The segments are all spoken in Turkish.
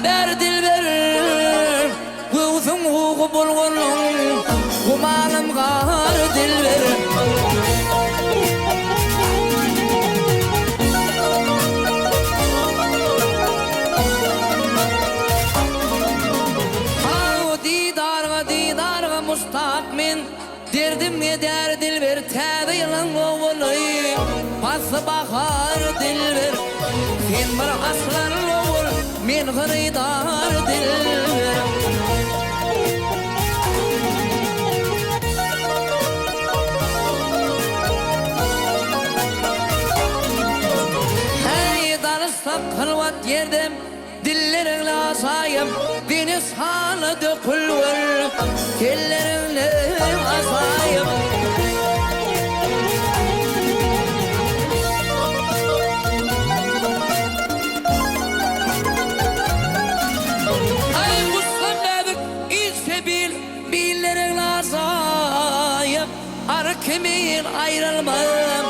ber dilber Gözün uğu bulgunun Kumanım gar dilber Didarga mustakmin Derdim eder dilber Tәbi yılın oğulay Bası bakar dilber Sen bir aslan oğul Men gıridar dilber Hey darısak kılvat yerdim Dillerinle asayım Beni sana dökülür Dillerinle asayım Ay muslim dedik İlse Billerinle asayım Arı kimin ayrılmam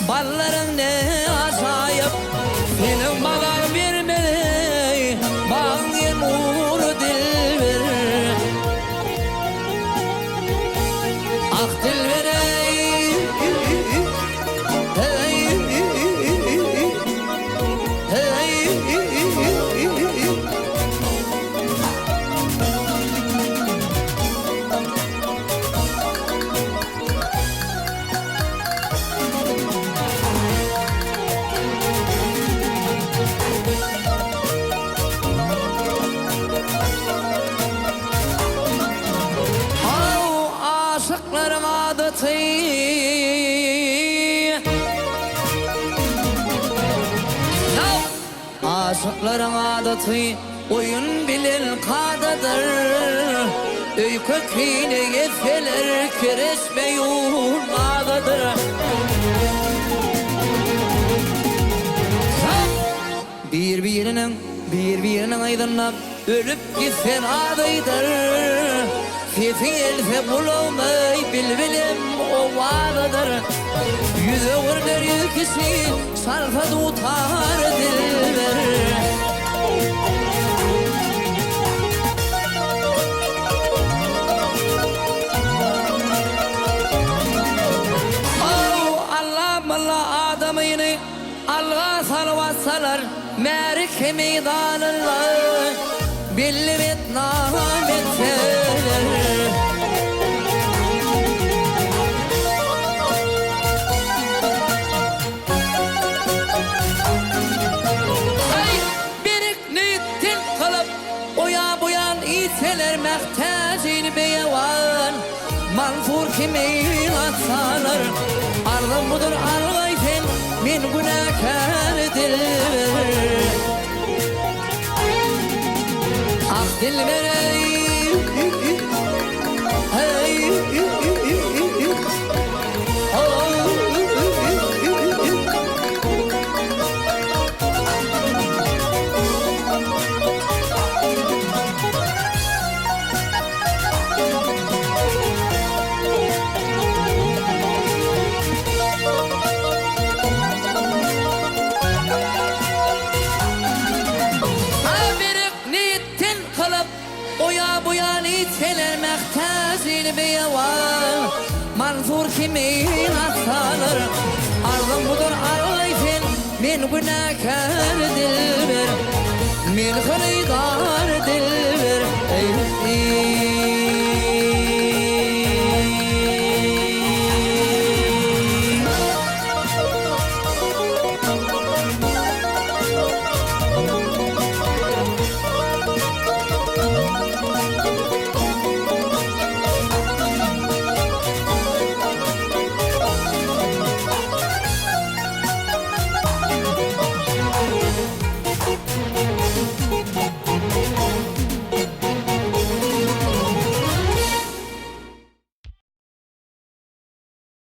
Balların ne asayım Senin bağır vermeli Bağın nur dilber Ah dilber ey Aşıkların adeti Aşıkların adeti Oyun bilen kadadır Öy köküne gefeler Keresmeyun adadır Birbirinin aydınlap Ölüp gitsen adaydır Fethi elfe bulamay bilbilim o vardır Yüze vurder yükisi sarfa tutar dilber Allah adamını Allah salvat salar Merik meydanına Billim et namet sever Ay birik niyetin kalıp Oya buyan iteler mehtazin beyavan Manfur kimin atsalar Ardım budur argayfen Min günahkar dilber Ah dilber ey Oya buyan iteler mehtazil beyavan Manzur kimin atsalar Ardım budur arayfen Men günahkar dilber Men gıridar dilber